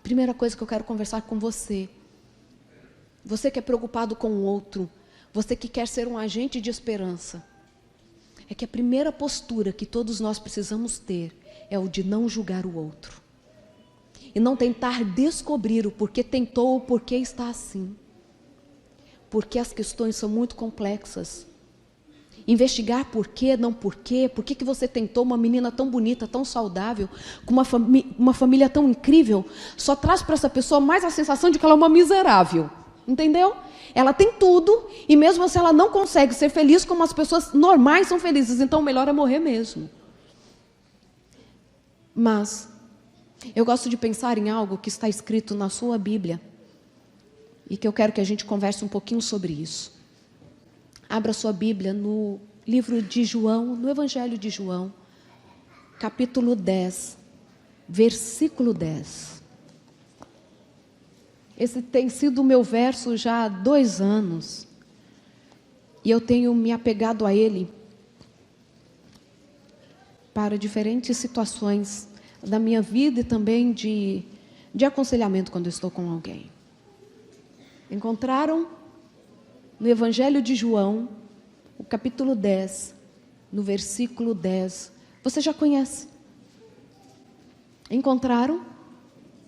primeira coisa que eu quero conversar com você, você que é preocupado com o outro, você que quer ser um agente de esperança, é que a primeira postura que todos nós precisamos ter é o de não julgar o outro. E não tentar descobrir o porquê tentou ou porquê está assim. Porque as questões são muito complexas. Investigar porquê, não porquê, por que você tentou uma menina tão bonita, tão saudável, com uma família tão incrível, só traz para essa pessoa mais a sensação de que ela é uma miserável. Entendeu? Ela tem tudo e mesmo assim ela não consegue ser feliz como as pessoas normais são felizes. Então o melhor é morrer mesmo. Mas eu gosto de pensar em algo que está escrito na sua Bíblia e que eu quero que a gente converse um pouquinho sobre isso. Abra sua Bíblia no livro de João, no Evangelho de João, capítulo 10, versículo 10. Esse tem sido o meu verso já há 2 anos e eu tenho me apegado a ele para diferentes situações da minha vida e também de aconselhamento quando eu estou com alguém. Encontraram no Evangelho de João, o capítulo 10, no versículo 10. Você já conhece? Encontraram?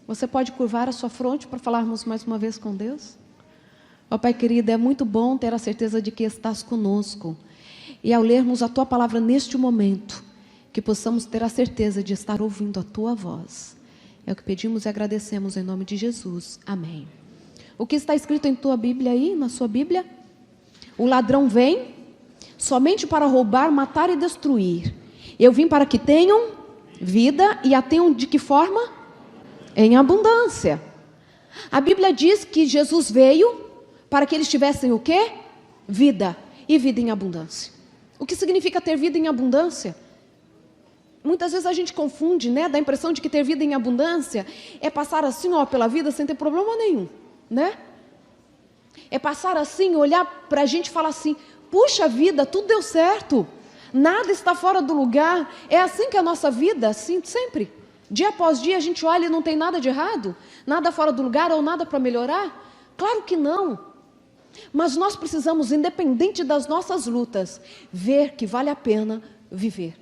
Você pode curvar a sua fronte para falarmos mais uma vez com Deus? Ó Pai querido, é muito bom ter a certeza de que estás conosco. E ao lermos a Tua palavra neste momento, que possamos ter a certeza de estar ouvindo a Tua voz. É o que pedimos e agradecemos em nome de Jesus. Amém. O que está escrito em tua Bíblia aí, na sua Bíblia? O ladrão vem somente para roubar, matar e destruir. Eu vim para que tenham vida e a tenham de que forma? Em abundância. A Bíblia diz que Jesus veio para que eles tivessem o quê? Vida. E vida em abundância. O que significa ter vida em abundância? Muitas vezes a gente confunde, né? Dá a impressão de que ter vida em abundância é passar assim, ó, pela vida sem ter problema nenhum, né? É passar assim, olhar para a gente e falar assim, puxa vida, tudo deu certo. Nada está fora do lugar. É assim que é a nossa vida, assim, sempre. Dia após dia a gente olha e não tem nada de errado, nada fora do lugar ou nada para melhorar. Claro que não. Mas nós precisamos, independente das nossas lutas, ver que vale a pena viver.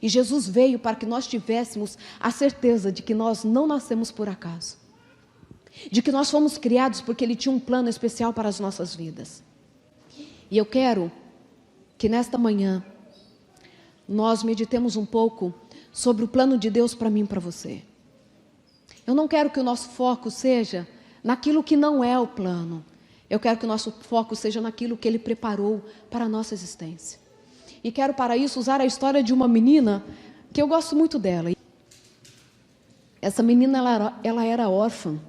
E Jesus veio para que nós tivéssemos a certeza de que nós não nascemos por acaso. De que nós fomos criados porque Ele tinha um plano especial para as nossas vidas. E eu quero que nesta manhã nós meditemos um pouco sobre o plano de Deus para mim e para você. Eu não quero que o nosso foco seja naquilo que não é o plano. Eu quero que o nosso foco seja naquilo que Ele preparou para a nossa existência. E quero para isso usar a história de uma menina que eu gosto muito dela. Essa menina, ela era órfã.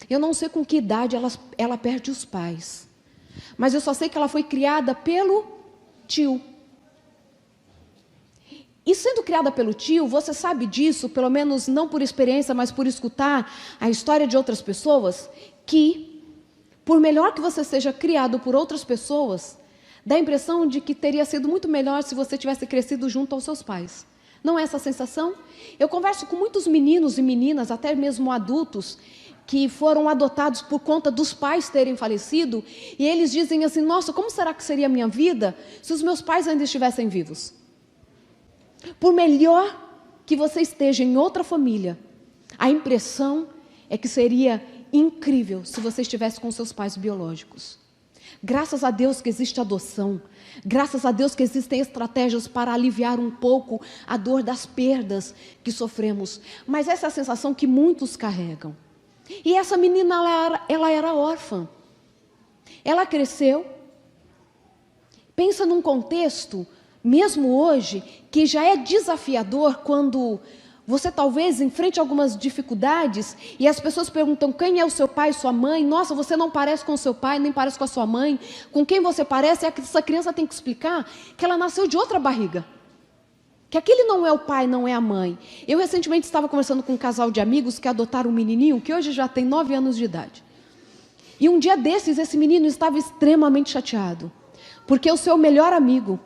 Eu não sei com que idade ela perde os pais. Mas eu só sei que ela foi criada pelo tio. E sendo criada pelo tio, você sabe disso, pelo menos não por experiência, mas por escutar a história de outras pessoas, que por melhor que você seja criado por outras pessoas, dá a impressão de que teria sido muito melhor se você tivesse crescido junto aos seus pais. Não é essa a sensação? Eu converso com muitos meninos e meninas, até mesmo adultos, que foram adotados por conta dos pais terem falecido, e eles dizem assim, nossa, como será que seria a minha vida se os meus pais ainda estivessem vivos? Por melhor que você esteja em outra família, a impressão é que seria incrível se você estivesse com seus pais biológicos. Graças a Deus que existe adoção, graças a Deus que existem estratégias para aliviar um pouco a dor das perdas que sofremos, mas essa é a sensação que muitos carregam. E essa menina, ela era órfã. Ela cresceu. Pensa num contexto, mesmo hoje, que já é desafiador quando você talvez enfrente algumas dificuldades e as pessoas perguntam quem é o seu pai, sua mãe. Nossa, você não parece com o seu pai, nem parece com a sua mãe. Com quem você parece? Essa criança tem que explicar que ela nasceu de outra barriga. Que aquele não é o pai, não é a mãe. Eu recentemente estava conversando com um casal de amigos que adotaram um menininho que hoje já tem 9 anos de idade. E um dia desses, esse menino estava extremamente chateado. Porque o seu melhor amigo,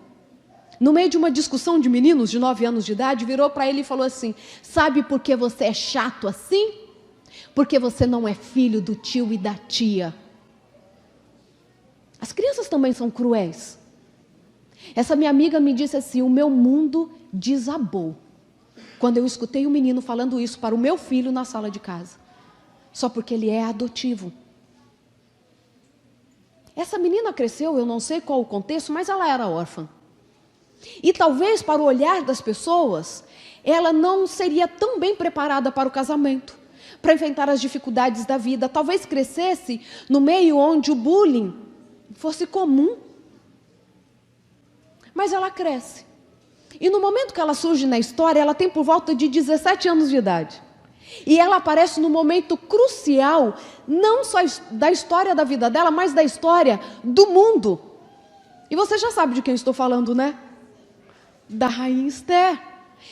no meio de uma discussão de meninos de 9 anos de idade, virou para ele e falou assim, sabe por que você é chato assim? porque você não é filho do tio e da tia. As crianças também são cruéis. Essa minha amiga me disse assim: o meu mundo desabou quando eu escutei o menino falando isso para o meu filho na sala de casa, só porque ele é adotivo. Essa menina cresceu, eu não sei qual o contexto, mas ela era órfã. E talvez para o olhar das pessoas, ela não seria tão bem preparada para o casamento, para enfrentar as dificuldades da vida. Talvez crescesse no meio onde o bullying fosse comum. Mas ela cresce. E no momento que ela surge na história, ela tem por volta de 17 anos de idade. E ela aparece no momento crucial, não só da história da vida dela, mas da história do mundo. E você já sabe de quem eu estou falando, né? Da rainha Esther.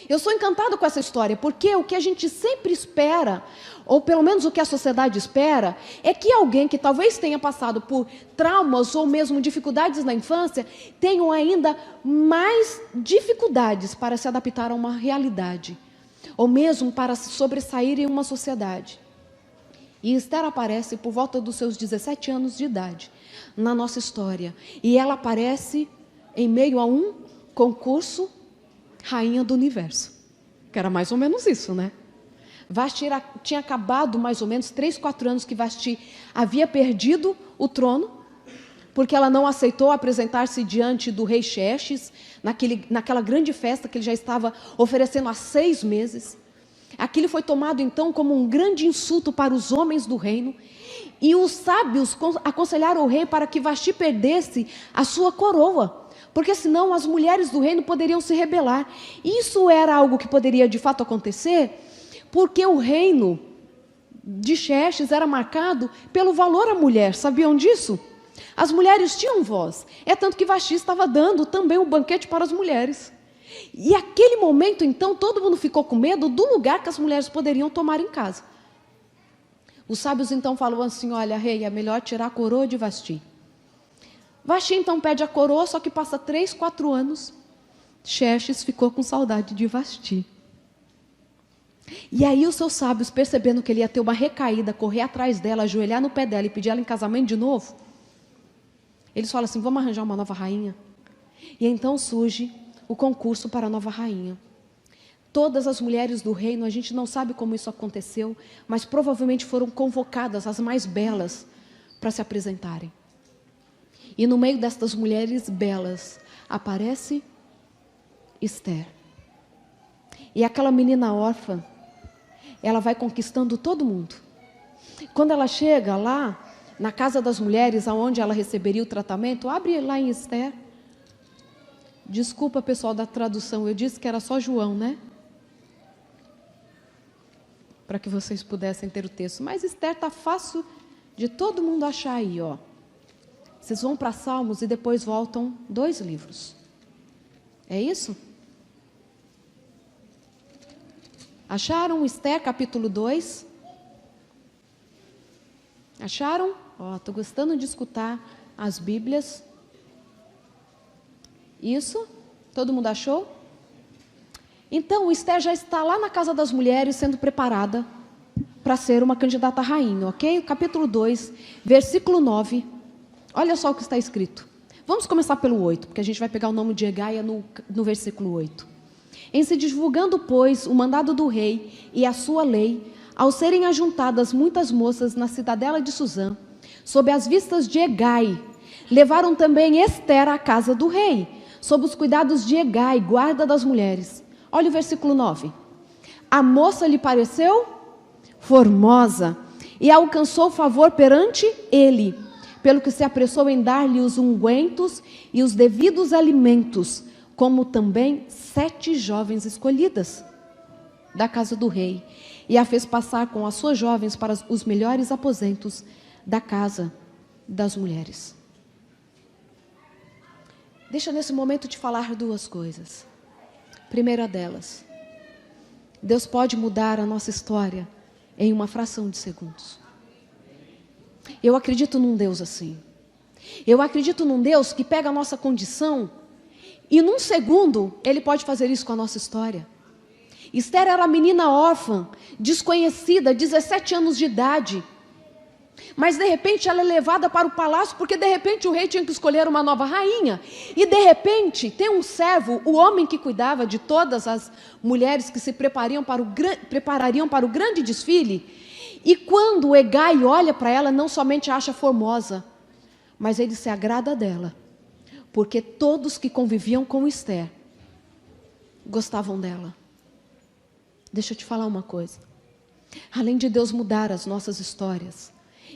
Eu sou encantada com essa história, porque o que a gente sempre espera, ou pelo menos o que a sociedade espera, é que alguém que talvez tenha passado por traumas ou mesmo dificuldades na infância, tenham ainda mais dificuldades para se adaptar a uma realidade, ou mesmo para se sobressair em uma sociedade. E Esther aparece por volta dos seus 17 anos de idade na nossa história. E ela aparece em meio a um concurso Rainha do Universo, que era mais ou menos isso, né? Vasti tinha acabado mais ou menos 3, 4 anos que Vasti havia perdido o trono, porque ela não aceitou apresentar-se diante do rei Xerxes, naquela grande festa que ele já estava oferecendo há 6 meses. Aquilo foi tomado então como um grande insulto para os homens do reino, e os sábios aconselharam o rei para que Vasti perdesse a sua coroa, porque senão as mulheres do reino poderiam se rebelar. Isso era algo que poderia de fato acontecer, porque o reino de Xerxes era marcado pelo valor à mulher. Sabiam disso? As mulheres tinham voz. É tanto que Vasti estava dando também um banquete para as mulheres. E aquele momento, então, todo mundo ficou com medo do lugar que as mulheres poderiam tomar em casa. Os sábios então falaram assim: olha, rei, é melhor tirar a coroa de Vasti. Vasti então pede a coroa, só que passa 3, 4 anos, Xerxes ficou com saudade de Vasti. E aí os seus sábios, percebendo que ele ia ter uma recaída, correr atrás dela, ajoelhar no pé dela e pedir ela em casamento de novo, eles falam assim: vamos arranjar uma nova rainha. E então surge o concurso para a nova rainha. Todas as mulheres do reino, a gente não sabe como isso aconteceu, mas provavelmente foram convocadas, as mais belas, para se apresentarem. E no meio destas mulheres belas, aparece Esther. E aquela menina órfã, ela vai conquistando todo mundo. Quando ela chega lá, na casa das mulheres, aonde ela receberia o tratamento, abre lá em Esther. Desculpa, pessoal da tradução, eu disse que era só João, né? Para que vocês pudessem ter o texto. Mas Esther está fácil de todo mundo achar aí, ó. Vocês vão para Salmos e depois voltam 2 livros. É isso? Acharam Esther, capítulo 2? Acharam? Estou gostando de escutar as Bíblias. Isso? Todo mundo achou? Então, Esther já está lá na casa das mulheres, sendo preparada para ser uma candidata a rainha, ok? Capítulo 2, versículo 9. Olha só o que está escrito. Vamos começar pelo 8, porque a gente vai pegar o nome de Hegaia no versículo 8. Em se divulgando, pois, o mandado do rei e a sua lei, ao serem ajuntadas muitas moças na cidadela de Suzã, sob as vistas de Hegai, levaram também Esther à casa do rei, sob os cuidados de Hegai, guarda das mulheres. Olha o versículo 9. A moça lhe pareceu formosa e alcançou favor perante ele, pelo que se apressou em dar-lhe os ungüentos e os devidos alimentos, como também 7 jovens escolhidas da casa do rei, e a fez passar com as suas jovens para os melhores aposentos da casa das mulheres. Deixa nesse momento te falar 2 coisas. Primeira delas, Deus pode mudar a nossa história em uma fração de segundos. Eu acredito num Deus assim. Eu acredito num Deus que pega a nossa condição e num segundo Ele pode fazer isso com a nossa história. Esther era menina órfã, desconhecida, 17 anos de idade. Mas de repente ela é levada para o palácio, porque de repente o rei tinha que escolher uma nova rainha. E de repente tem um servo, o homem que cuidava de todas as mulheres que se preparariam para o grande desfile. E quando Hegai olha para ela, não somente a acha formosa, mas ele se agrada dela. Porque todos que conviviam com Esther gostavam dela. Deixa eu te falar uma coisa. Além de Deus mudar as nossas histórias,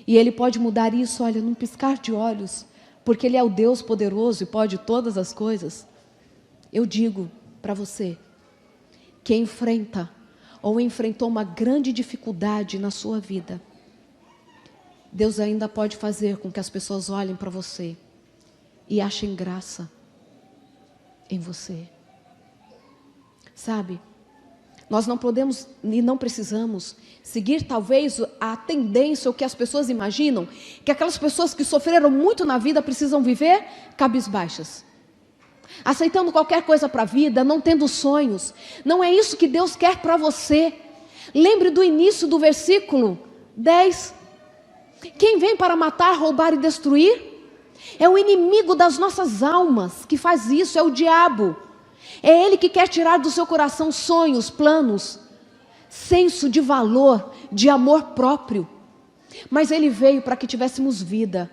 e Ele pode mudar isso, olha, num piscar de olhos, porque Ele é o Deus poderoso e pode todas as coisas. Eu digo para você, que enfrenta ou enfrentou uma grande dificuldade na sua vida, Deus ainda pode fazer com que as pessoas olhem para você e achem graça em você. Sabe? Nós não podemos e não precisamos seguir talvez a tendência, o que as pessoas imaginam, que aquelas pessoas que sofreram muito na vida precisam viver cabisbaixas, aceitando qualquer coisa para a vida, não tendo sonhos. Não é isso que Deus quer para você. Lembre do início do versículo 10. Quem vem para matar, roubar e destruir? É o inimigo das nossas almas que faz isso, é o diabo. É ele que quer tirar do seu coração sonhos, planos, senso de valor, de amor próprio. Mas ele veio para que tivéssemos vida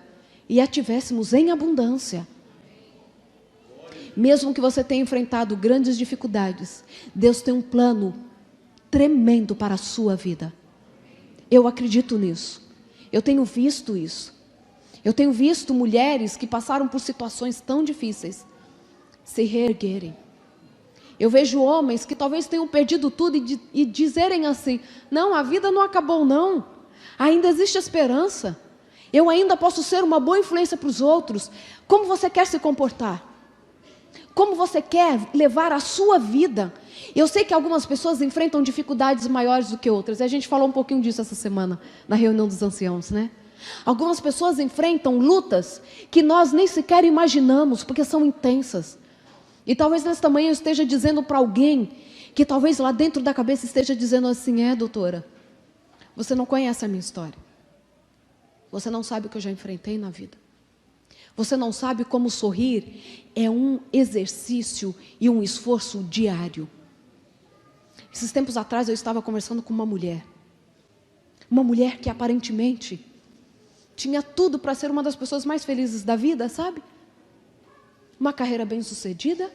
e a tivéssemos em abundância. Mesmo que você tenha enfrentado grandes dificuldades, Deus tem um plano tremendo para a sua vida. Eu acredito nisso. Eu tenho visto isso. Eu tenho visto mulheres que passaram por situações tão difíceis se reerguerem. Eu vejo homens que talvez tenham perdido tudo e dizerem assim: não, a vida não acabou não, ainda existe esperança, eu ainda posso ser uma boa influência para os outros. Como você quer se comportar? Como você quer levar a sua vida? Eu sei que algumas pessoas enfrentam dificuldades maiores do que outras, e a gente falou um pouquinho disso essa semana, na reunião dos anciãos, né? Algumas pessoas enfrentam lutas que nós nem sequer imaginamos, porque são intensas. E talvez nesta manhã eu esteja dizendo para alguém, que talvez lá dentro da cabeça esteja dizendo assim: doutora, você não conhece a minha história. Você não sabe o que eu já enfrentei na vida. Você não sabe como sorrir é um exercício e um esforço diário. Esses tempos atrás eu estava conversando com uma mulher que aparentemente tinha tudo para ser uma das pessoas mais felizes da vida, sabe? Uma carreira bem-sucedida,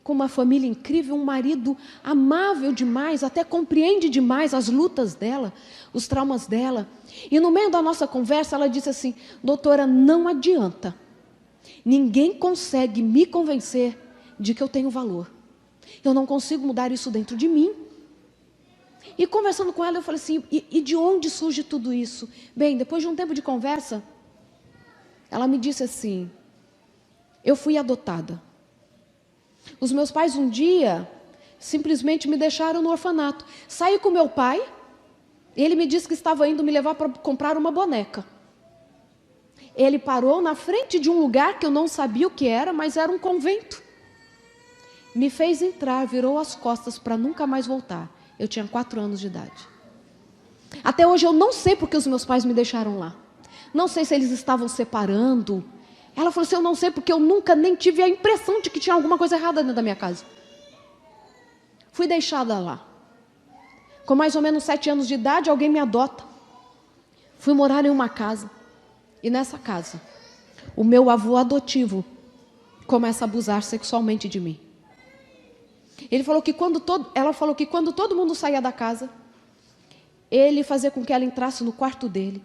com uma família incrível, um marido amável demais, até compreende demais as lutas dela, os traumas dela. E no meio da nossa conversa ela disse assim: doutora, não adianta, ninguém consegue me convencer de que eu tenho valor. Eu não consigo mudar isso dentro de mim. E conversando com ela eu falei assim: e de onde surge tudo isso? Bem, depois de um tempo de conversa, ela me disse assim: eu fui adotada. Os meus pais um dia simplesmente me deixaram no orfanato. Saí com meu pai, ele me disse que estava indo me levar para comprar uma boneca. Ele parou na frente de um lugar que eu não sabia o que era, mas era um convento. Me fez entrar, virou as costas para nunca mais voltar. Eu tinha 4 anos de idade. Até hoje eu não sei porque os meus pais me deixaram lá. Não sei se eles estavam separando. Ela falou assim: eu não sei porque eu nunca nem tive a impressão de que tinha alguma coisa errada dentro da minha casa. Fui deixada lá. Com mais ou menos 7 anos de idade, alguém me adota. Fui morar em uma casa. E nessa casa, o meu avô adotivo começa a abusar sexualmente de mim. Ela falou que quando todo mundo saía da casa, ele fazia com que ela entrasse no quarto dele.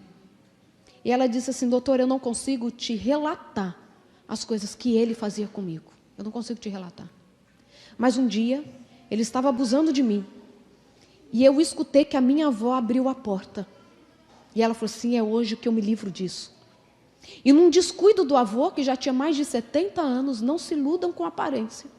E ela disse assim: doutor, eu não consigo te relatar as coisas que ele fazia comigo. Eu não consigo te relatar. Mas um dia, ele estava abusando de mim. E eu escutei que a minha avó abriu a porta. E ela falou assim: é hoje que eu me livro disso. E num descuido do avô, que já tinha mais de 70 anos, não se iludam com aparência,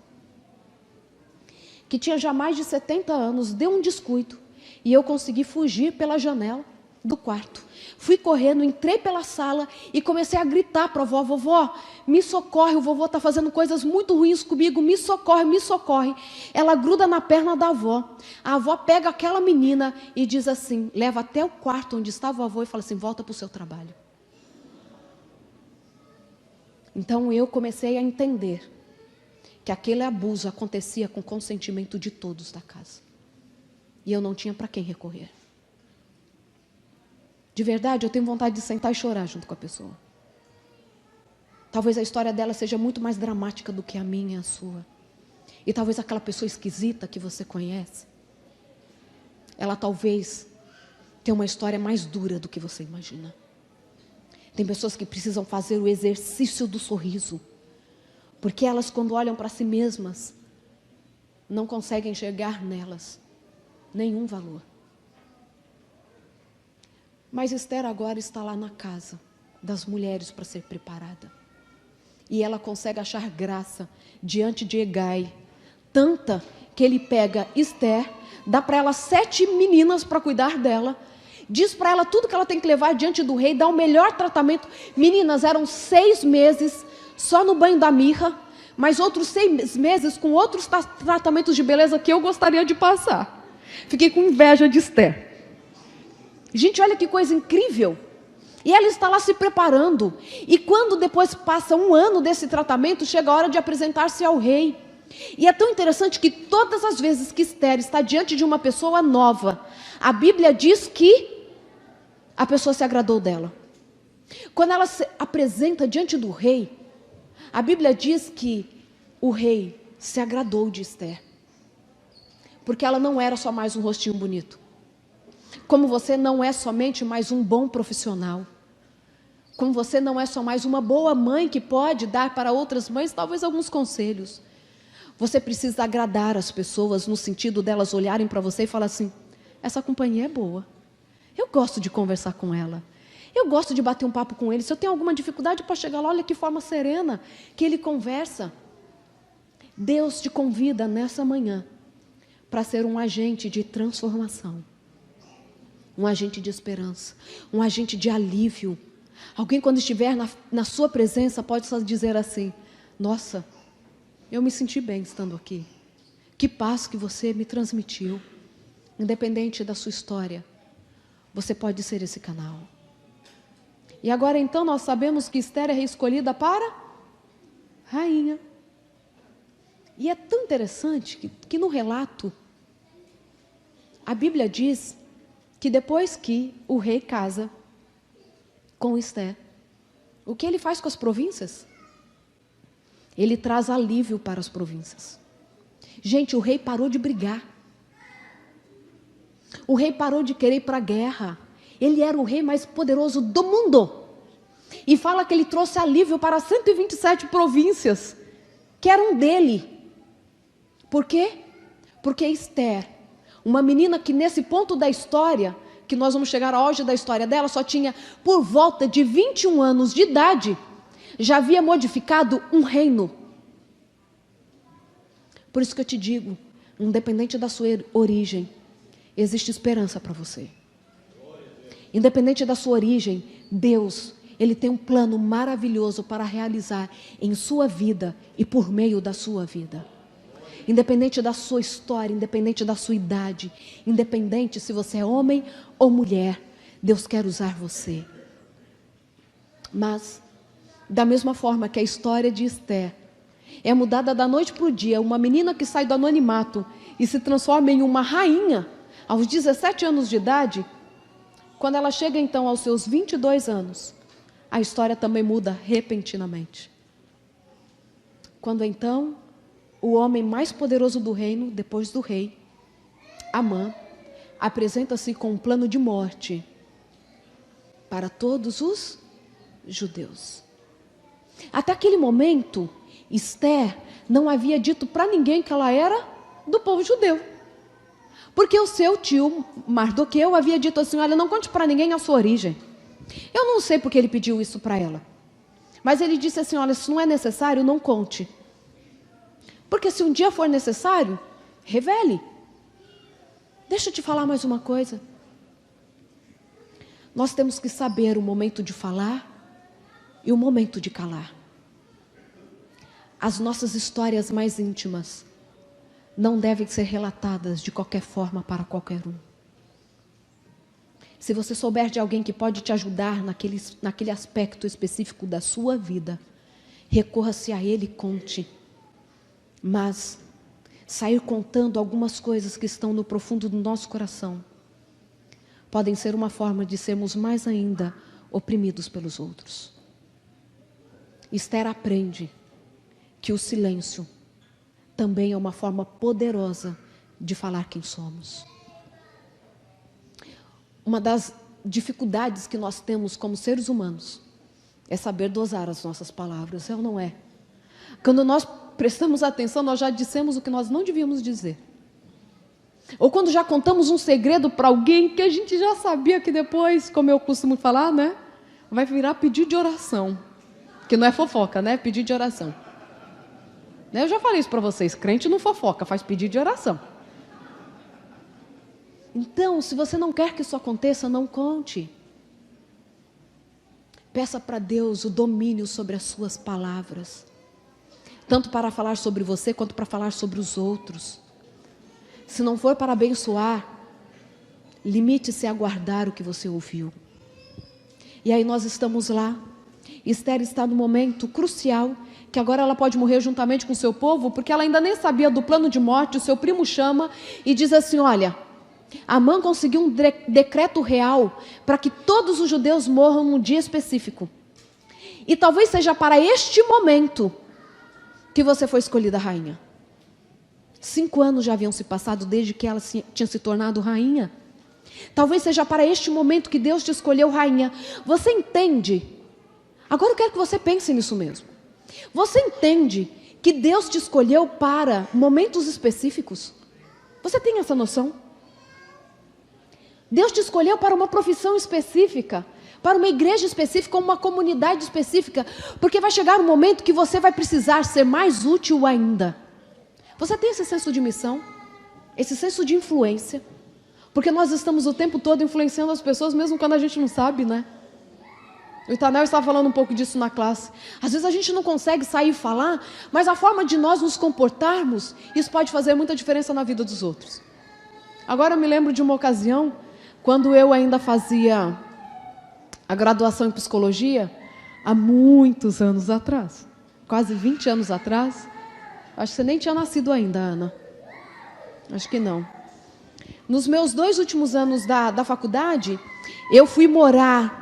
que tinha já mais de 70 anos, deu um descuido. E eu consegui fugir pela janela do quarto. Fui correndo, entrei pela sala e comecei a gritar para a vovó: vovó, me socorre, o vovô está fazendo coisas muito ruins comigo, me socorre, me socorre. Ela gruda na perna da avó. A avó pega aquela menina e diz assim, leva até o quarto onde estava o avô e fala assim: volta para o seu trabalho. Então eu comecei a entender que aquele abuso acontecia com consentimento de todos da casa. E eu não tinha para quem recorrer. De verdade, eu tenho vontade de sentar e chorar junto com a pessoa. Talvez a história dela seja muito mais dramática do que a minha e a sua. E talvez aquela pessoa esquisita que você conhece, ela talvez tenha uma história mais dura do que você imagina. Tem pessoas que precisam fazer o exercício do sorriso, porque elas, quando olham para si mesmas, não conseguem enxergar nelas nenhum valor. Mas Esther agora está lá na casa das mulheres para ser preparada. E ela consegue achar graça diante de Hegai, tanta que ele pega Esther, dá para ela 7 meninas para cuidar dela, diz para ela tudo que ela tem que levar diante do rei, dá o melhor tratamento. Meninas, eram 6 meses só no banho da mirra, mas outros 6 meses com outros tratamentos de beleza que eu gostaria de passar. Fiquei com inveja de Esther. Gente, olha que coisa incrível. E ela está lá se preparando. E quando depois passa 1 ano desse tratamento, chega a hora de apresentar-se ao rei. E é tão interessante que todas as vezes que Esther está diante de uma pessoa nova, a Bíblia diz que a pessoa se agradou dela. Quando ela se apresenta diante do rei, a Bíblia diz que o rei se agradou de Esther. Porque ela não era só mais um rostinho bonito. Como você não é somente mais um bom profissional. Como você não é só mais uma boa mãe que pode dar para outras mães talvez alguns conselhos. Você precisa agradar as pessoas no sentido delas olharem para você e falar assim: essa companhia é boa. Eu gosto de conversar com ela. Eu gosto de bater um papo com ele. Se eu tenho alguma dificuldade para chegar lá, olha que forma serena que ele conversa. Deus te convida nessa manhã para ser um agente de transformação. Um agente de esperança, um agente de alívio. Alguém, quando estiver na sua presença, pode só dizer assim: nossa, eu me senti bem estando aqui. Que paz que você me transmitiu. Independente da sua história, você pode ser esse canal. E agora então nós sabemos que Esther é escolhida para rainha. E é tão interessante que no relato, a Bíblia diz que depois que o rei casa com Esther, o que ele faz com as províncias? Ele traz alívio para as províncias. Gente, o rei parou de brigar. O rei parou de querer ir para a guerra. Ele era o rei mais poderoso do mundo. E fala que ele trouxe alívio para 127 províncias que eram dele. Por quê? Porque Esther, uma menina que nesse ponto da história, que nós vamos chegar ao auge da história dela, só tinha por volta de 21 anos de idade, já havia modificado um reino. Por isso que eu te digo, independente da sua origem, existe esperança para você. Independente da sua origem, Deus, Ele tem um plano maravilhoso para realizar em sua vida e por meio da sua vida. Independente da sua história, independente da sua idade, independente se você é homem ou mulher, Deus quer usar você. Mas, da mesma forma que a história de Esther é mudada da noite para o dia, uma menina que sai do anonimato e se transforma em uma rainha, aos 17 anos de idade, quando ela chega então aos seus 22 anos, a história também muda repentinamente. Quando então o homem mais poderoso do reino, depois do rei, Amã, apresenta-se com um plano de morte para todos os judeus. Até aquele momento, Esther não havia dito para ninguém que ela era do povo judeu. Porque o seu tio Mardoqueu havia dito assim: olha, não conte para ninguém a sua origem. Eu não sei porque ele pediu isso para ela. Mas ele disse assim: olha, se não é necessário, não conte. Porque se um dia for necessário, revele. Deixa eu te falar mais uma coisa. Nós temos que saber o momento de falar e o momento de calar. As nossas histórias mais íntimas não devem ser relatadas de qualquer forma para qualquer um. Se você souber de alguém que pode te ajudar naquele aspecto específico da sua vida, recorra-se a ele e conte. Mas sair contando algumas coisas que estão no profundo do nosso coração podem ser uma forma de sermos mais ainda oprimidos pelos outros. Esther aprende que o silêncio também é uma forma poderosa de falar quem somos. Uma das dificuldades que nós temos como seres humanos é saber dosar as nossas palavras, é ou não é? Quando nós prestamos atenção, nós já dissemos o que nós não devíamos dizer. Ou quando já contamos um segredo para alguém que a gente já sabia que depois, como eu costumo falar, né, vai virar pedido de oração. Que não é fofoca, né? Pedido de oração. Eu já falei isso para vocês, crente não fofoca, faz pedido de oração. Então, se você não quer que isso aconteça, não conte. Peça para Deus o domínio sobre as suas palavras. Tanto para falar sobre você, quanto para falar sobre os outros. Se não for para abençoar, limite-se a guardar o que você ouviu. E aí nós estamos lá. Esther está no momento crucial, que agora ela pode morrer juntamente com o seu povo, porque ela ainda nem sabia do plano de morte. O seu primo chama e diz assim: olha, Amã conseguiu um decreto real para que todos os judeus morram num dia específico. E talvez seja para este momento que você foi escolhida rainha. 5 anos já haviam se passado desde que ela tinha se tornado rainha. Talvez seja para este momento que Deus te escolheu rainha. Você entende? Agora eu quero que você pense nisso mesmo. Você entende que Deus te escolheu para momentos específicos? Você tem essa noção? Deus te escolheu para uma profissão específica, para uma igreja específica, uma comunidade específica, porque vai chegar um momento que você vai precisar ser mais útil ainda. Você tem esse senso de missão? Esse senso de influência? Porque nós estamos o tempo todo influenciando as pessoas, mesmo quando a gente não sabe, né? O Itanel estava falando um pouco disso na classe. Às vezes a gente não consegue sair e falar, mas a forma de nós nos comportarmos, isso pode fazer muita diferença na vida dos outros. Agora eu me lembro de uma ocasião, quando eu ainda fazia a graduação em psicologia, há muitos anos atrás, quase 20 anos atrás. Acho que você nem tinha nascido ainda, Ana. Acho que não. Nos meus 2 últimos anos da faculdade, eu fui morar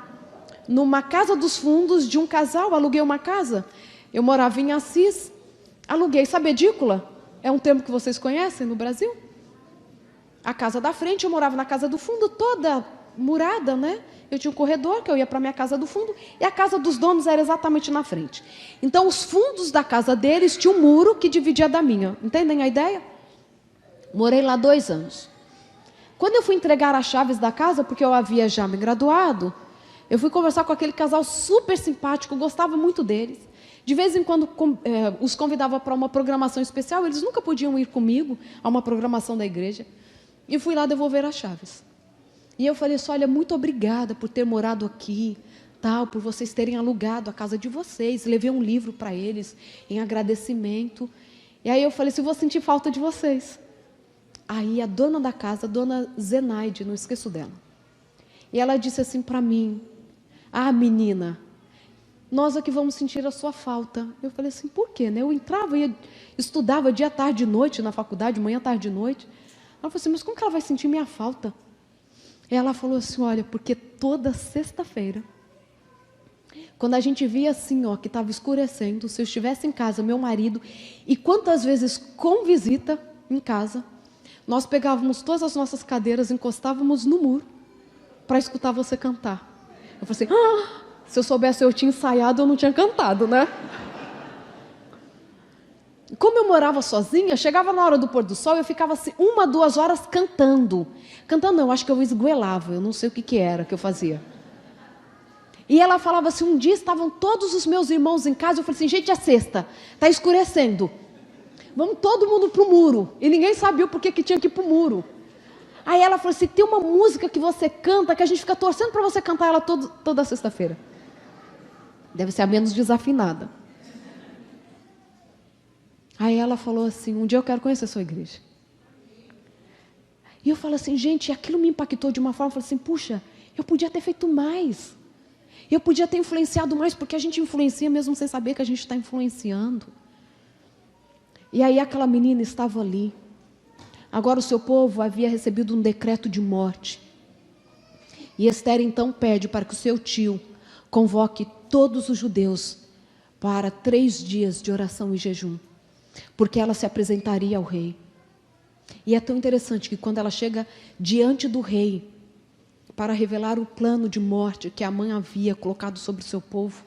numa casa dos fundos de um casal, aluguei uma casa. Eu morava em Assis, aluguei, sabe edícula? É um termo que vocês conhecem no Brasil? A casa da frente, eu morava na casa do fundo, toda murada, né? Eu tinha um corredor que eu ia para a minha casa do fundo e a casa dos donos era exatamente na frente. Então, os fundos da casa deles tinham um muro que dividia da minha. Entendem a ideia? Morei lá 2 anos. Quando eu fui entregar as chaves da casa, porque eu havia já me graduado, eu fui conversar com aquele casal super simpático, gostava muito deles. De vez em quando os convidava para uma programação especial, eles nunca podiam ir comigo a uma programação da igreja. E fui lá devolver as chaves. E eu falei assim: olha, muito obrigada por ter morado aqui, tal, por vocês terem alugado a casa de vocês. Levei um livro para eles em agradecimento. E aí eu falei assim: vou sentir falta de vocês. Aí a dona da casa, a dona Zenaide, não esqueço dela. E ela disse assim para mim: ah, menina, nós aqui vamos sentir a sua falta. Eu falei assim: por quê? Eu entrava e estudava dia, tarde e noite na faculdade, manhã, tarde e noite. Ela falou assim: mas como que ela vai sentir minha falta? E ela falou assim: olha, porque toda sexta-feira, quando a gente via assim, ó, que estava escurecendo, se eu estivesse em casa, meu marido, e quantas vezes com visita em casa, nós pegávamos todas as nossas cadeiras, encostávamos no muro para escutar você cantar. Eu falei assim: ah, se eu soubesse eu tinha ensaiado, eu não tinha cantado, né? Como eu morava sozinha, chegava na hora do pôr do sol, eu ficava assim 1, 2 horas cantando. Cantando não, acho que eu esgoelava, eu não sei o que era que eu fazia. E ela falava assim: um dia estavam todos os meus irmãos em casa, eu falei assim: gente, é sexta, está escurecendo. Vamos todo mundo para o muro. E ninguém sabia o porquê que tinha que ir para o muro. Aí ela falou assim, tem uma música que você canta, que a gente fica torcendo para você cantar ela toda sexta-feira. Deve ser a menos desafinada. Aí ela falou assim, um dia eu quero conhecer a sua igreja. E eu falo assim, gente, aquilo me impactou de uma forma, eu falei assim, puxa, eu podia ter feito mais. Eu podia ter influenciado mais, porque a gente influencia mesmo sem saber que a gente está influenciando. E aí aquela menina estava ali. Agora o seu povo havia recebido um decreto de morte. E Esther então pede para que o seu tio convoque todos os judeus para 3 dias de oração e jejum, porque ela se apresentaria ao rei. E é tão interessante que quando ela chega diante do rei para revelar o plano de morte que a mãe havia colocado sobre o seu povo,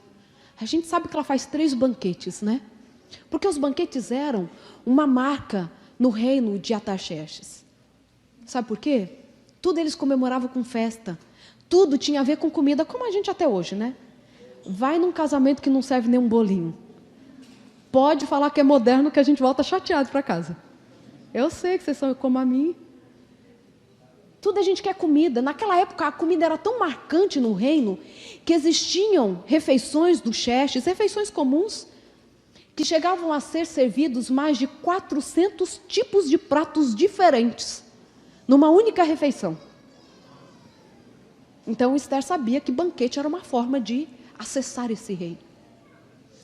a gente sabe que ela faz 3 banquetes, né? Porque os banquetes eram uma marca no reino de Artaxerxes. Sabe por quê? Tudo eles comemoravam com festa. Tudo tinha a ver com comida, como a gente até hoje, né? Vai num casamento que não serve nem um bolinho. Pode falar que é moderno que a gente volta chateado para casa. Eu sei que vocês são como a mim. Tudo a gente quer comida. Naquela época a comida era tão marcante no reino que existiam refeições do Xerxes, refeições comuns, que chegavam a ser servidos mais de 400 tipos de pratos diferentes, numa única refeição. Então Esther sabia que banquete era uma forma de acessar esse rei.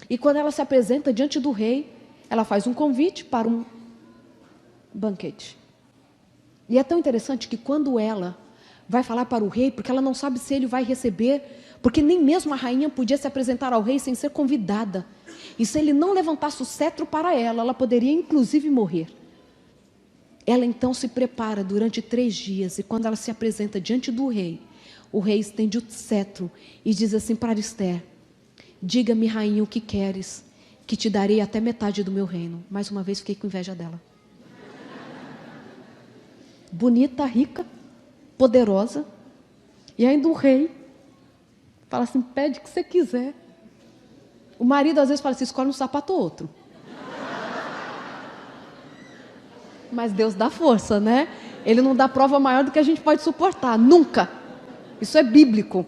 E quando ela se apresenta diante do rei, ela faz um convite para um banquete. E é tão interessante que quando ela vai falar para o rei, porque ela não sabe se ele vai receber, porque nem mesmo a rainha podia se apresentar ao rei sem ser convidada. E se ele não levantasse o cetro para ela, ela poderia inclusive morrer. Ela então se prepara durante 3 dias, e quando ela se apresenta diante do rei, o rei estende o cetro e diz assim para Esther: diga-me, rainha, o que queres, que te darei até metade do meu reino. Mais uma vez fiquei com inveja dela. Bonita, rica, poderosa, e ainda o rei fala assim, pede o que você quiser. O marido às vezes fala assim, escolhe um sapato ou outro. Mas Deus dá força, né? Ele não dá prova maior do que a gente pode suportar, nunca. Isso é bíblico.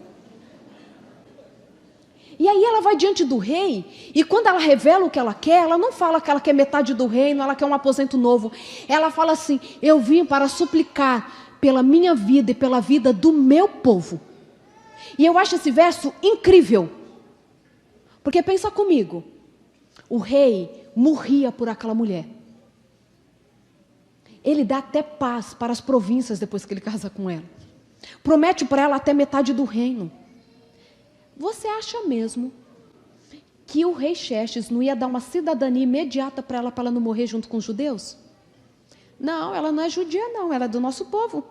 E aí ela vai diante do rei, e quando ela revela o que ela quer, ela não fala que ela quer metade do reino, ela quer um aposento novo. Ela fala assim, eu vim para suplicar pela minha vida e pela vida do meu povo. E eu acho esse verso incrível. Porque pensa comigo, o rei morria por aquela mulher. Ele dá até paz para as províncias depois que ele casa com ela. Promete para ela até metade do reino. Você acha mesmo que o rei Xerxes não ia dar uma cidadania imediata para ela não morrer junto com os judeus? Não, ela não é judia não, ela é do nosso povo.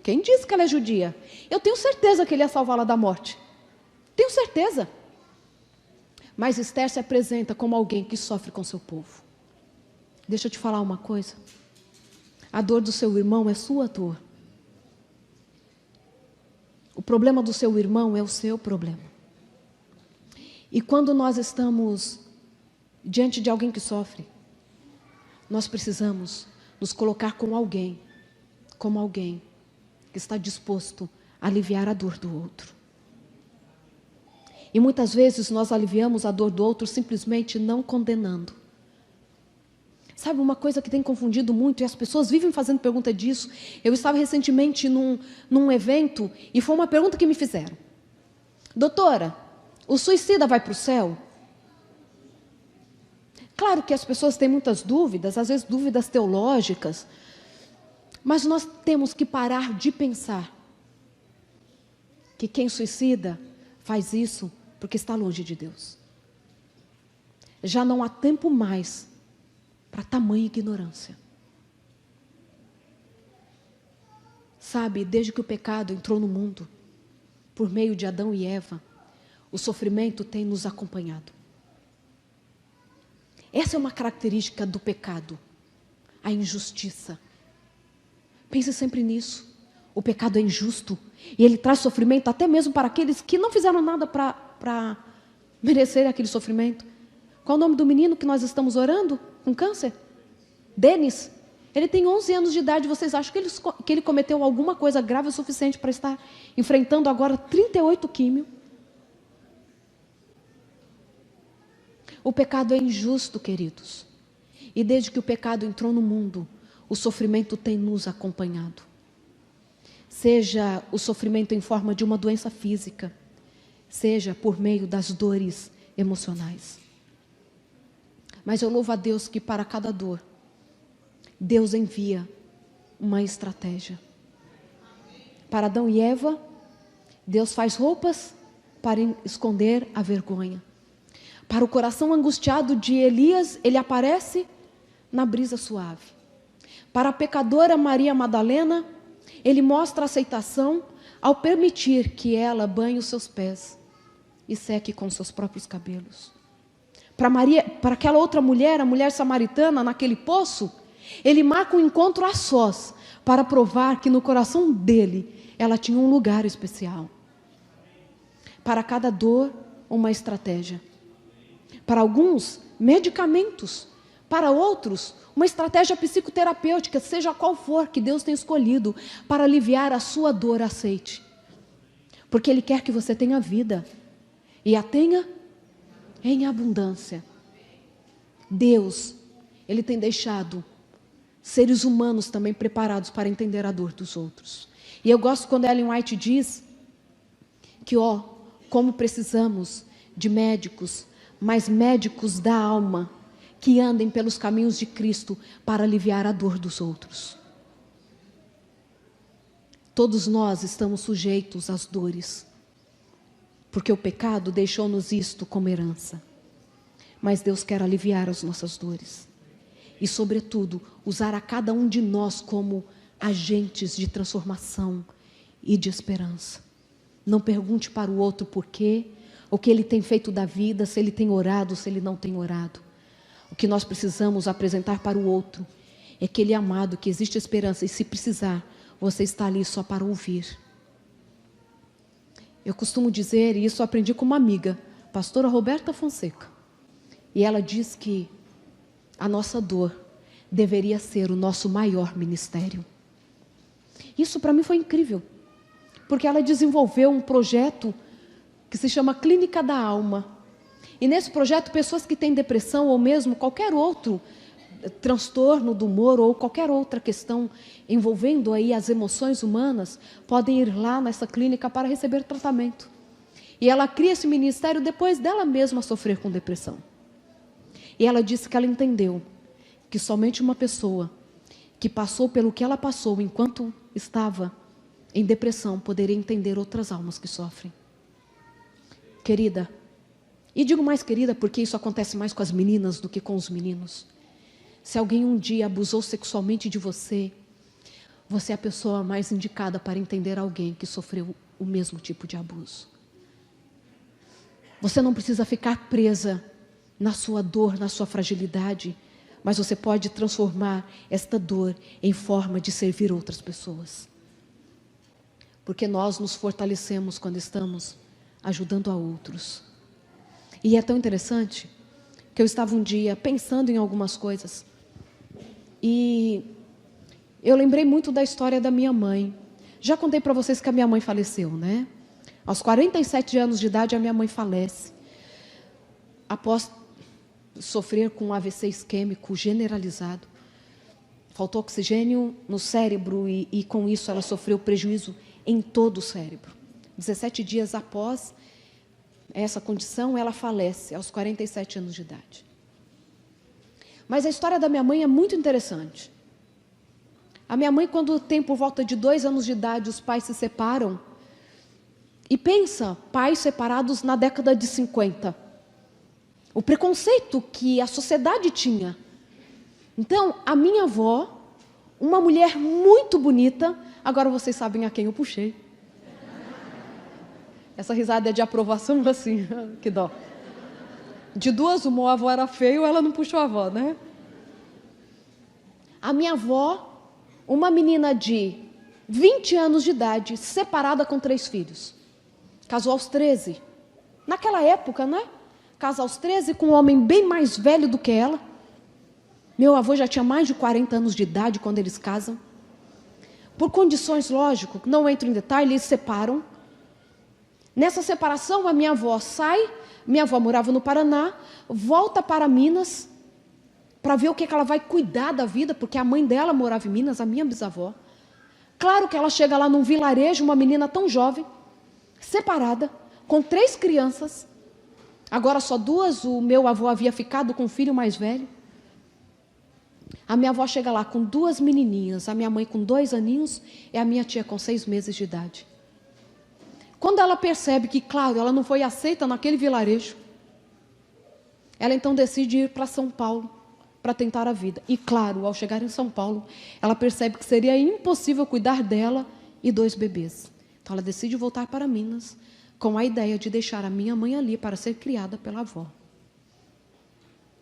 Quem disse que ela é judia? Eu tenho certeza que ele ia salvá-la da morte. Tenho certeza. Mas Esther se apresenta como alguém que sofre com seu povo. Deixa eu te falar uma coisa. A dor do seu irmão é sua dor. O problema do seu irmão é o seu problema. E quando nós estamos diante de alguém que sofre, nós precisamos nos colocar como alguém que está disposto a aliviar a dor do outro. E muitas vezes nós aliviamos a dor do outro simplesmente não condenando. Sabe uma coisa que tem confundido muito, e as pessoas vivem fazendo pergunta disso. Eu estava recentemente num evento, e foi uma pergunta que me fizeram. Doutora, o suicida vai para o céu? Claro que as pessoas têm muitas dúvidas, às vezes dúvidas teológicas, mas nós temos que parar de pensar que quem suicida faz isso porque está longe de Deus. Já não há tempo mais para tamanha ignorância. Sabe, desde que o pecado entrou no mundo, por meio de Adão e Eva, o sofrimento tem nos acompanhado. Essa é uma característica do pecado, a injustiça. Pense sempre nisso. O pecado é injusto e ele traz sofrimento até mesmo para aqueles que não fizeram nada para merecer aquele sofrimento. Qual o nome do menino que nós estamos orando com câncer? Denis. Ele tem 11 anos de idade. Vocês acham que ele cometeu alguma coisa grave o suficiente para estar enfrentando agora 38 químio? O pecado é injusto, queridos. E desde que o pecado entrou no mundo, o sofrimento tem nos acompanhado. Seja o sofrimento em forma de uma doença física, seja por meio das dores emocionais. Mas eu louvo a Deus que para cada dor, Deus envia uma estratégia. Para Adão e Eva, Deus faz roupas para esconder a vergonha. Para o coração angustiado de Elias, ele aparece na brisa suave. Para a pecadora Maria Madalena, ele mostra aceitação ao permitir que ela banhe os seus pés e seque com seus próprios cabelos. Para aquela outra mulher, a mulher samaritana, naquele poço, ele marca um encontro a sós para provar que no coração dele ela tinha um lugar especial. Para cada dor, uma estratégia. Para alguns, medicamentos. Para outros, uma estratégia psicoterapêutica, seja qual for que Deus tenha escolhido para aliviar a sua dor, aceite. Porque Ele quer que você tenha vida e a tenha em abundância. Deus, Ele tem deixado seres humanos também preparados para entender a dor dos outros. E eu gosto quando Ellen White diz que, como precisamos de médicos, mas médicos da alma, que andem pelos caminhos de Cristo para aliviar a dor dos outros. Todos nós estamos sujeitos às dores, porque o pecado deixou-nos isto como herança. Mas Deus quer aliviar as nossas dores e, sobretudo, usar a cada um de nós como agentes de transformação e de esperança. Não pergunte para o outro por quê, o que ele tem feito da vida, se ele tem orado, se ele não tem orado. O que nós precisamos apresentar para o outro é que ele é amado, que existe esperança, e se precisar, você está ali só para ouvir. Eu costumo dizer, e isso eu aprendi com uma amiga, pastora Roberta Fonseca, e ela diz que a nossa dor deveria ser o nosso maior ministério. Isso para mim foi incrível, porque ela desenvolveu um projeto que se chama Clínica da Alma. E nesse projeto, pessoas que têm depressão ou mesmo qualquer outro transtorno do humor ou qualquer outra questão envolvendo aí as emoções humanas, podem ir lá nessa clínica para receber tratamento. E ela cria esse ministério depois dela mesma sofrer com depressão. E ela disse que ela entendeu que somente uma pessoa que passou pelo que ela passou enquanto estava em depressão poderia entender outras almas que sofrem. Querida, e digo mais querida porque isso acontece mais com as meninas do que com os meninos. Se alguém um dia abusou sexualmente de você, você é a pessoa mais indicada para entender alguém que sofreu o mesmo tipo de abuso. Você não precisa ficar presa na sua dor, na sua fragilidade, mas você pode transformar esta dor em forma de servir outras pessoas. Porque nós nos fortalecemos quando estamos ajudando a outros. E é tão interessante que eu estava um dia pensando em algumas coisas e eu lembrei muito da história da minha mãe. Já contei para vocês que a minha mãe faleceu, né? Aos 47 anos de idade a minha mãe falece, após sofrer com um AVC isquêmico generalizado. Faltou oxigênio no cérebro e com isso ela sofreu prejuízo em todo o cérebro. 17 dias após essa condição, ela falece aos 47 anos de idade. Mas a história da minha mãe é muito interessante. A minha mãe, quando tem por volta de 2 anos de idade, os pais se separam. E pensa, pais separados na década de 50. O preconceito que a sociedade tinha. Então, a minha avó, uma mulher muito bonita, agora vocês sabem a quem eu puxei. Essa risada é de aprovação, assim, que dó. De duas, uma avó era feia, ela não puxou a avó, né? A minha avó, uma menina de 20 anos de idade, separada com 3 filhos. Casou aos 13. Naquela época, né? Casa aos 13 com um homem bem mais velho do que ela. Meu avô já tinha mais de 40 anos de idade quando eles casam. Por condições, lógico, não entro em detalhe, eles separam. Nessa separação, a minha avó sai, minha avó morava no Paraná, volta para Minas, para ver o que ela vai cuidar da vida, porque a mãe dela morava em Minas, a minha bisavó. Claro que ela chega lá num vilarejo, uma menina tão jovem, separada, com 3 crianças, agora só 2, o meu avô havia ficado com o filho mais velho. A minha avó chega lá com 2 menininhas, a minha mãe com 2 aninhos e a minha tia com 6 meses de idade. Quando ela percebe que, claro, ela não foi aceita naquele vilarejo, ela então decide ir para São Paulo para tentar a vida. E claro, ao chegar em São Paulo, ela percebe que seria impossível cuidar dela e 2 bebês. Então ela decide voltar para Minas com a ideia de deixar a minha mãe ali para ser criada pela avó.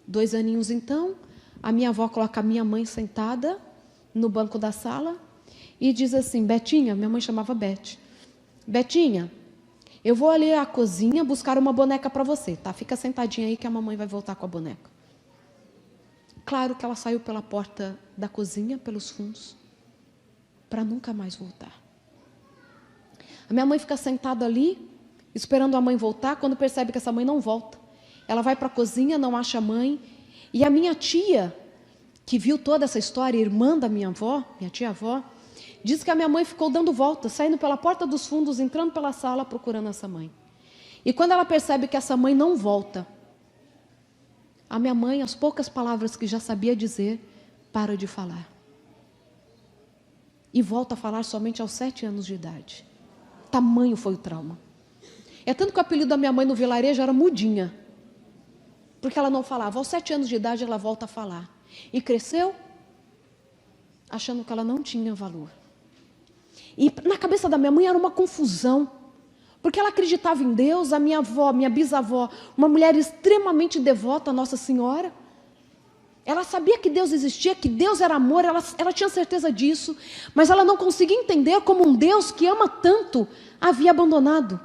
2 aninhos então, a minha avó coloca a minha mãe sentada no banco da sala e diz assim: Betinha, minha mãe chamava Bete, Betinha, eu vou ali à cozinha buscar uma boneca para você, tá? Fica sentadinha aí que a mamãe vai voltar com a boneca. Claro que ela saiu pela porta da cozinha, pelos fundos, para nunca mais voltar. A minha mãe fica sentada ali, esperando a mãe voltar. Quando percebe que essa mãe não volta, ela vai para a cozinha, não acha a mãe. E a minha tia, que viu toda essa história, irmã da minha avó, minha tia-avó, diz que a minha mãe ficou dando voltas, saindo pela porta dos fundos, entrando pela sala, procurando essa mãe. E quando ela percebe que essa mãe não volta, a minha mãe, as poucas palavras que já sabia dizer, para de falar. E volta a falar somente aos 7 anos de idade. Tamanho foi o trauma. É tanto que o apelido da minha mãe no vilarejo era Mudinha, porque ela não falava. Aos 7 anos de idade ela volta a falar. E cresceu achando que ela não tinha valor. E na cabeça da minha mãe era uma confusão, porque ela acreditava em Deus. A minha avó, minha bisavó, uma mulher extremamente devota a Nossa Senhora. Ela sabia que Deus existia, que Deus era amor, ela tinha certeza disso, mas ela não conseguia entender como um Deus que ama tanto havia abandonado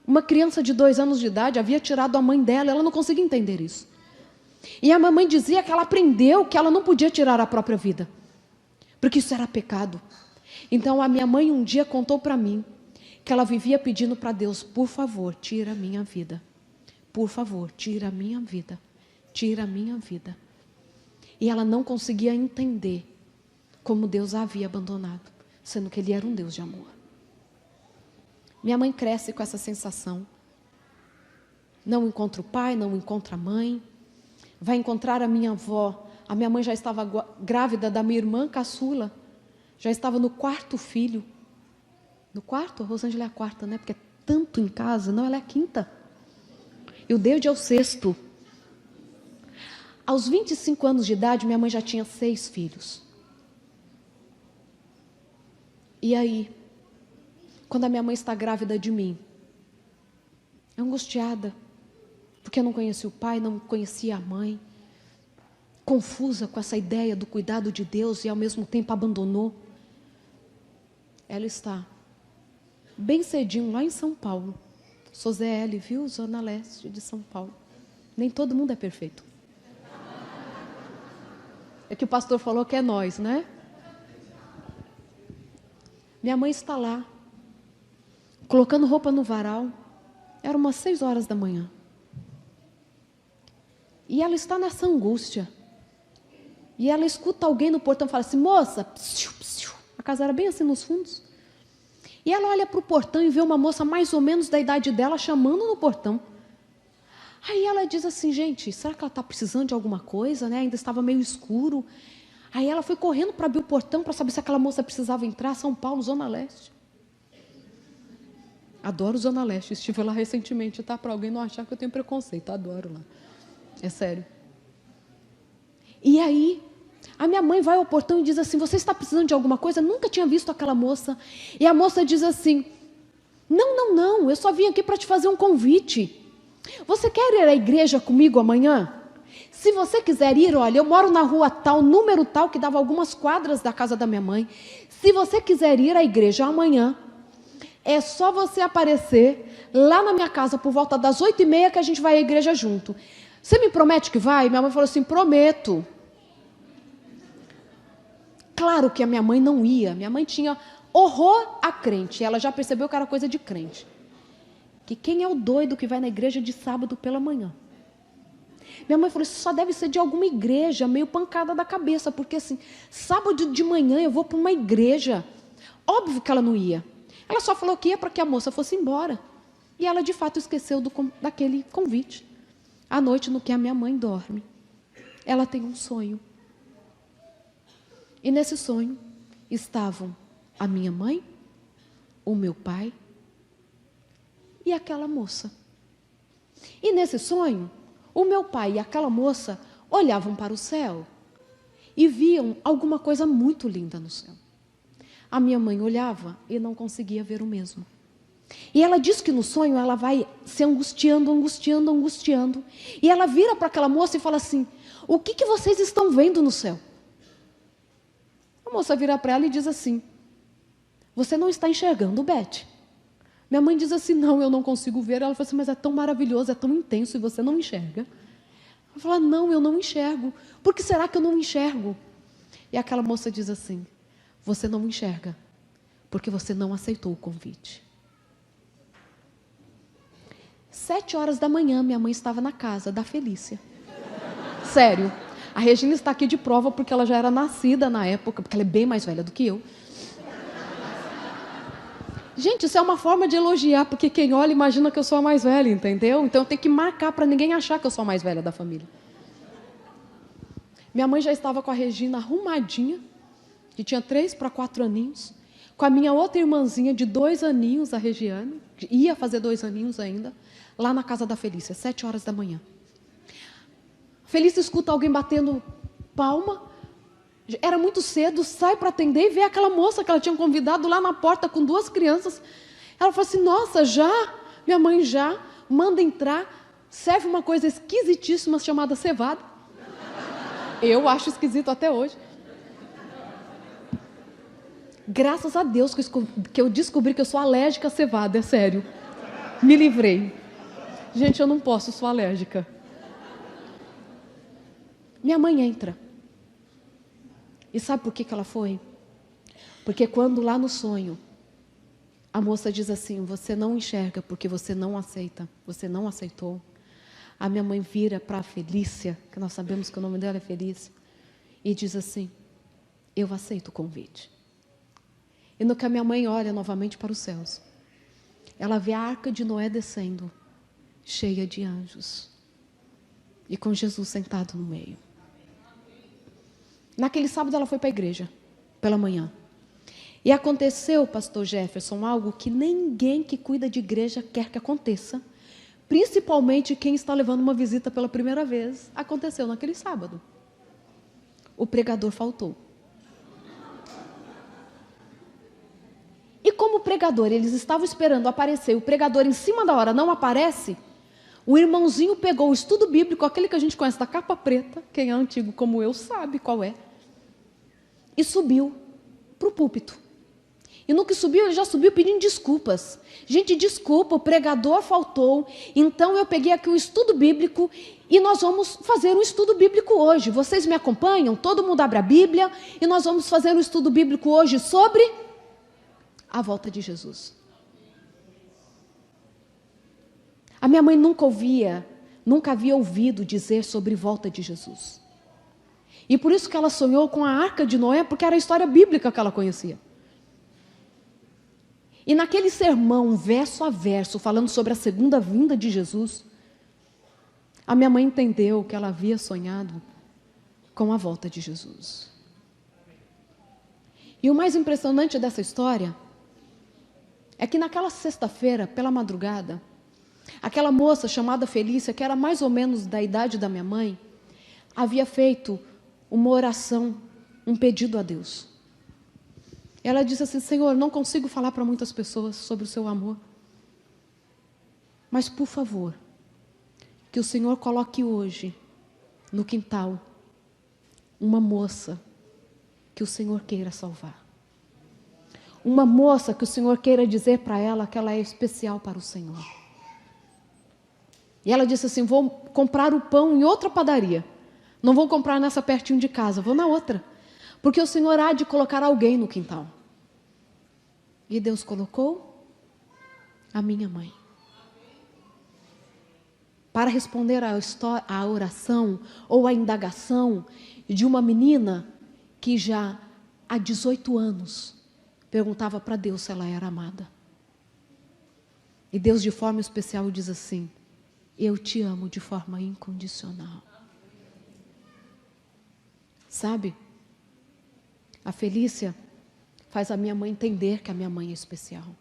uma criança de 2 anos de idade, havia tirado a mãe dela. Ela não conseguia entender isso. E a mamãe dizia que ela aprendeu que ela não podia tirar a própria vida, porque isso era pecado. Então a minha mãe um dia contou para mim que ela vivia pedindo para Deus: por favor, tira a minha vida. Por favor, tira a minha vida. Tira a minha vida. E ela não conseguia entender como Deus a havia abandonado, sendo que Ele era um Deus de amor. Minha mãe cresce com essa sensação. Não encontra o pai, não encontra a mãe. Vai encontrar a minha avó. A minha mãe já estava grávida da minha irmã caçula. Já estava no 4º filho. No 4º? A Rosângela é a 4ª, né? Porque é tanto em casa. Não, ela é a 5ª. E o David é o 6º. Aos 25 anos de idade, minha mãe já tinha 6 filhos. E aí, quando a minha mãe está grávida de mim, angustiada, porque eu não conhecia o pai, não conhecia a mãe, confusa com essa ideia do cuidado de Deus e ao mesmo tempo abandonou, ela está bem cedinho lá em São Paulo. Sou ZL, viu? Zona Leste de São Paulo. Nem todo mundo é perfeito. É que o pastor falou que é nós, né? Minha mãe está lá, colocando roupa no varal. Era umas 6 horas da manhã. E ela está nessa angústia. E ela escuta alguém no portão e fala assim: moça, psiu, psiu. A casa era bem assim nos fundos. E ela olha para o portão e vê uma moça mais ou menos da idade dela chamando no portão. Aí ela diz assim: gente, será que ela está precisando de alguma coisa, né? Ainda estava meio escuro. Aí ela foi correndo para abrir o portão para saber se aquela moça precisava entrar. São Paulo, Zona Leste. Adoro Zona Leste, estive lá recentemente, tá? Para alguém não achar que eu tenho preconceito, adoro lá. É sério. E aí, a minha mãe vai ao portão e diz assim: você está precisando de alguma coisa? Nunca tinha visto aquela moça. E a moça diz assim: não, eu só vim aqui para te fazer um convite. Você quer ir à igreja comigo amanhã? Se você quiser ir, olha, eu moro na rua tal, número tal, que dava algumas quadras da casa da minha mãe. Se você quiser ir à igreja amanhã, é só você aparecer lá na minha casa por volta das 8h30 que a gente vai à igreja junto. Você me promete que vai? Minha mãe falou assim: prometo. Claro que a minha mãe não ia. Minha mãe tinha horror a crente. Ela já percebeu que era coisa de crente. Que quem é o doido que vai na igreja de sábado pela manhã? Minha mãe falou, isso só deve ser de alguma igreja, meio pancada da cabeça, porque assim, sábado de manhã eu vou para uma igreja. Óbvio que ela não ia. Ela só falou que ia para que a moça fosse embora. E ela, de fato, esqueceu daquele convite. À noite, no que a minha mãe dorme, ela tem um sonho. E nesse sonho estavam a minha mãe, o meu pai e aquela moça. E nesse sonho, o meu pai e aquela moça olhavam para o céu e viam alguma coisa muito linda no céu. A minha mãe olhava e não conseguia ver o mesmo. E ela diz que no sonho ela vai se angustiando. E ela vira para aquela moça e fala assim, o que vocês estão vendo no céu? A moça vira para ela e diz assim, você não está enxergando, Beth? Minha mãe diz assim, não, eu não consigo ver. Ela fala assim, mas é tão maravilhoso, é tão intenso e você não enxerga? Ela fala, não, eu não enxergo. Por que será que eu não enxergo? E aquela moça diz assim, você não enxerga porque você não aceitou o convite. 7h da manhã, minha mãe estava na casa da Felícia. Sério. A Regina está aqui de prova porque ela já era nascida na época, porque ela é bem mais velha do que eu. Gente, isso é uma forma de elogiar, porque quem olha imagina que eu sou a mais velha, entendeu? Então eu tenho que marcar para ninguém achar que eu sou a mais velha da família. Minha mãe já estava com a Regina arrumadinha, que tinha 3 para 4 aninhos, com a minha outra irmãzinha de 2 aninhos, a Regiane, ia fazer 2 aninhos ainda, lá na casa da Felícia, 7h da manhã. Felícia escuta alguém batendo palma, era muito cedo, sai para atender e vê aquela moça que ela tinha convidado lá na porta com 2 crianças. Ela fala assim, nossa, já? Minha mãe já manda entrar, serve uma coisa esquisitíssima chamada cevada. Eu acho esquisito até hoje. Graças a Deus que eu descobri que eu sou alérgica a cevada, é sério. Me livrei. Gente, eu não posso, sou alérgica. Minha mãe entra. E sabe por que ela foi? Porque quando lá no sonho, a moça diz assim, você não enxerga porque você não aceita, você não aceitou. A minha mãe vira para a Felícia, que nós sabemos que o nome dela é Felícia, e diz assim, eu aceito o convite. E no que a minha mãe olha novamente para os céus, ela vê a arca de Noé descendo, cheia de anjos, e com Jesus sentado no meio. Naquele sábado ela foi para a igreja, pela manhã. E aconteceu, pastor Jefferson, algo que ninguém que cuida de igreja quer que aconteça, principalmente quem está levando uma visita pela primeira vez. Aconteceu naquele sábado. O pregador faltou. E como o pregador, eles estavam esperando aparecer, o pregador em cima da hora não aparece, o irmãozinho pegou o estudo bíblico, aquele que a gente conhece da capa preta, quem é antigo como eu sabe qual é, e subiu para o púlpito. E no que subiu, ele já subiu pedindo desculpas. Gente, desculpa, o pregador faltou, então eu peguei aqui o estudo bíblico e nós vamos fazer um estudo bíblico hoje. Vocês me acompanham? Todo mundo abre a Bíblia e nós vamos fazer um estudo bíblico hoje sobre a volta de Jesus. A minha mãe nunca havia ouvido dizer sobre volta de Jesus. E por isso que ela sonhou com a arca de Noé, porque era a história bíblica que ela conhecia. E naquele sermão, verso a verso, falando sobre a segunda vinda de Jesus, a minha mãe entendeu que ela havia sonhado com a volta de Jesus. E o mais impressionante dessa história é que naquela sexta-feira, pela madrugada, aquela moça chamada Felícia, que era mais ou menos da idade da minha mãe, havia feito uma oração, um pedido a Deus. Ela disse assim, Senhor, não consigo falar para muitas pessoas sobre o seu amor, mas por favor, que o Senhor coloque hoje no quintal uma moça que o Senhor queira salvar. Uma moça que o Senhor queira dizer para ela que ela é especial para o Senhor. E ela disse assim, vou comprar o pão em outra padaria. Não vou comprar nessa pertinho de casa, vou na outra. porque o Senhor há de colocar alguém no quintal. E Deus colocou a minha mãe. Para responder à oração ou à indagação de uma menina que já há 18 anos perguntava para Deus se ela era amada. E Deus, de forma especial, diz assim: eu te amo de forma incondicional. Sabe? A Felícia faz a minha mãe entender que a minha mãe é especial.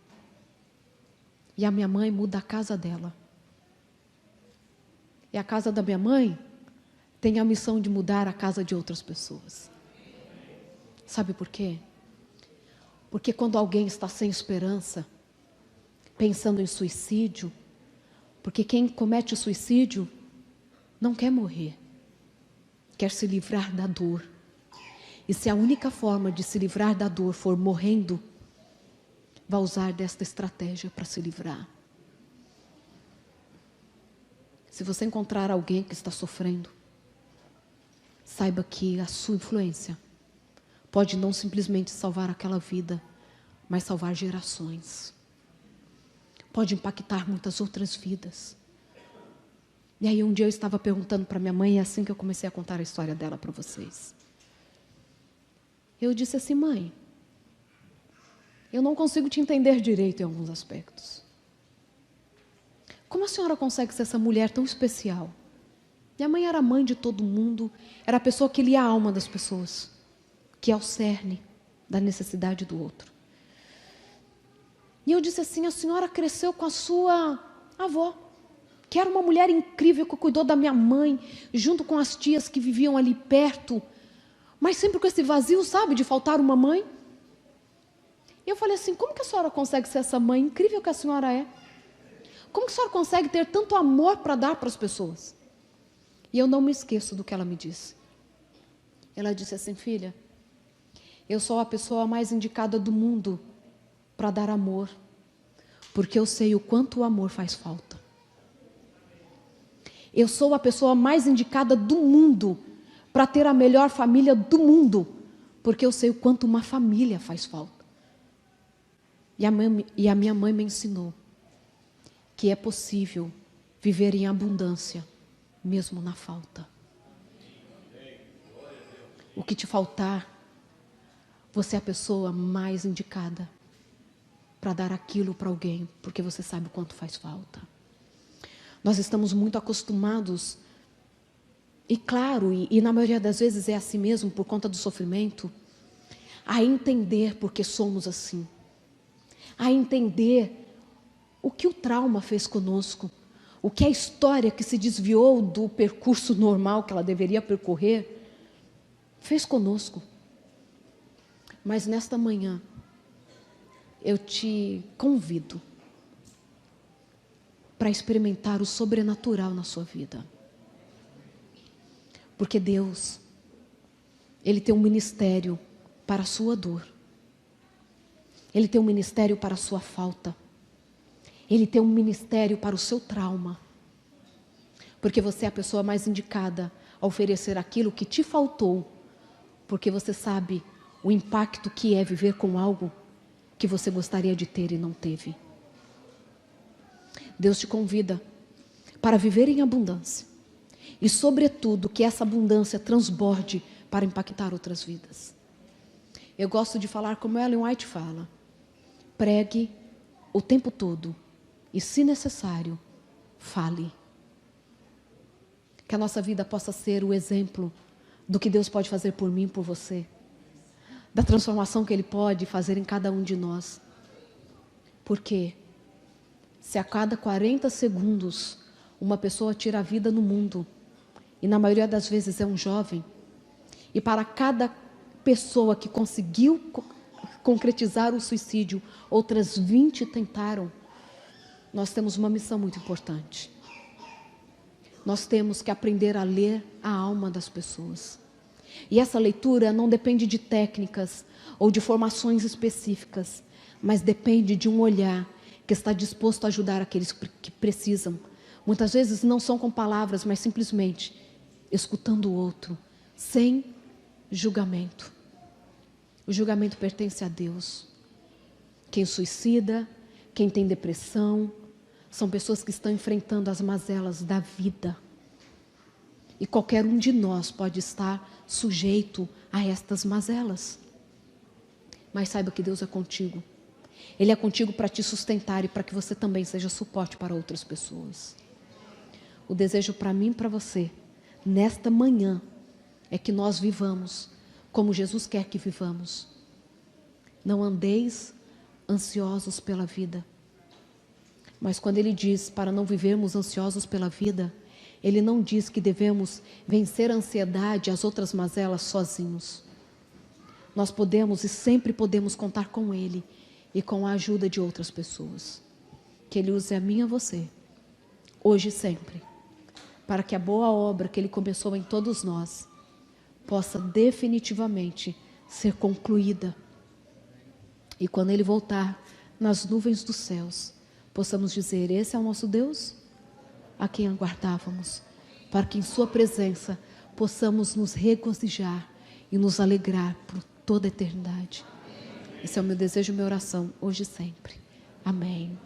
E a minha mãe muda a casa dela. E a casa da minha mãe tem a missão de mudar a casa de outras pessoas. Sabe por quê? Porque quando alguém está sem esperança, pensando em suicídio, porque quem comete o suicídio não quer morrer, quer se livrar da dor. E se a única forma de se livrar da dor for morrendo, vai usar desta estratégia para se livrar. Se você encontrar alguém que está sofrendo, saiba que a sua influência pode não simplesmente salvar aquela vida, mas salvar gerações. Pode impactar muitas outras vidas. E aí um dia eu estava perguntando para minha mãe, e é assim que eu comecei a contar a história dela para vocês. Eu disse assim: mãe, eu não consigo te entender direito em alguns aspectos. Como a senhora consegue ser essa mulher tão especial? Minha mãe era mãe de todo mundo, era a pessoa que lia a alma das pessoas, que é o cerne da necessidade do outro. E eu disse assim: a senhora cresceu com a sua avó, que era uma mulher incrível, que cuidou da minha mãe, junto com as tias que viviam ali perto, mas sempre com esse vazio, sabe, de faltar uma mãe. E eu falei assim: como que a senhora consegue ser essa mãe incrível que a senhora é? Como que a senhora consegue ter tanto amor para dar para as pessoas? E eu não me esqueço do que ela me disse. Ela disse assim: filha, eu sou a pessoa mais indicada do mundo para dar amor, porque eu sei o quanto o amor faz falta. Eu sou a pessoa mais indicada do mundo para ter a melhor família do mundo, porque eu sei o quanto uma família faz falta. E a minha mãe me ensinou que é possível viver em abundância, mesmo na falta. O que te faltar, você é a pessoa mais indicada para dar aquilo para alguém, porque você sabe o quanto faz falta. Nós estamos muito acostumados, e claro, e na maioria das vezes é assim mesmo, por conta do sofrimento, a entender porque somos assim, a entender o que o trauma fez conosco, o que a história que se desviou do percurso normal que ela deveria percorrer, fez conosco. Mas nesta manhã, eu te convido para experimentar o sobrenatural na sua vida. Porque Deus, Ele tem um ministério para a sua dor. Ele tem um ministério para a sua falta. Ele tem um ministério para o seu trauma. Porque você é a pessoa mais indicada a oferecer aquilo que te faltou. Porque você sabe o impacto que é viver com algo que você gostaria de ter e não teve. Deus te convida para viver em abundância. E sobretudo que essa abundância transborde para impactar outras vidas. Eu gosto de falar como Ellen White fala: pregue o tempo todo e, se necessário, fale. Que a nossa vida possa ser o exemplo do que Deus pode fazer por mim e por você, da transformação que Ele pode fazer em cada um de nós. Porque se a cada 40 segundos uma pessoa tira a vida no mundo, e na maioria das vezes é um jovem, e para cada pessoa que conseguiu concretizar o suicídio, outras 20 tentaram, nós temos uma missão muito importante. Nós temos que aprender a ler a alma das pessoas. E essa leitura não depende de técnicas ou de formações específicas, mas depende de um olhar que está disposto a ajudar aqueles que precisam. Muitas vezes não são com palavras, mas simplesmente escutando o outro, sem julgamento. O julgamento pertence a Deus. Quem suicida, quem tem depressão, são pessoas que estão enfrentando as mazelas da vida. E qualquer um de nós pode estar sujeito a estas mazelas. Mas saiba que Deus é contigo. Ele é contigo para te sustentar e para que você também seja suporte para outras pessoas. O desejo para mim e para você, nesta manhã, é que nós vivamos como Jesus quer que vivamos. Não andeis ansiosos pela vida. Mas quando Ele diz para não vivermos ansiosos pela vida, Ele não diz que devemos vencer a ansiedade e as outras mazelas sozinhos. Nós podemos e sempre podemos contar com Ele e com a ajuda de outras pessoas. Que Ele use a mim e a você, hoje e sempre, para que a boa obra que Ele começou em todos nós possa definitivamente ser concluída. E quando Ele voltar nas nuvens dos céus, possamos dizer: esse é o nosso Deus, a quem aguardávamos, para que em sua presença possamos nos regozijar e nos alegrar por toda a eternidade. Esse é o meu desejo e minha oração, hoje e sempre. Amém.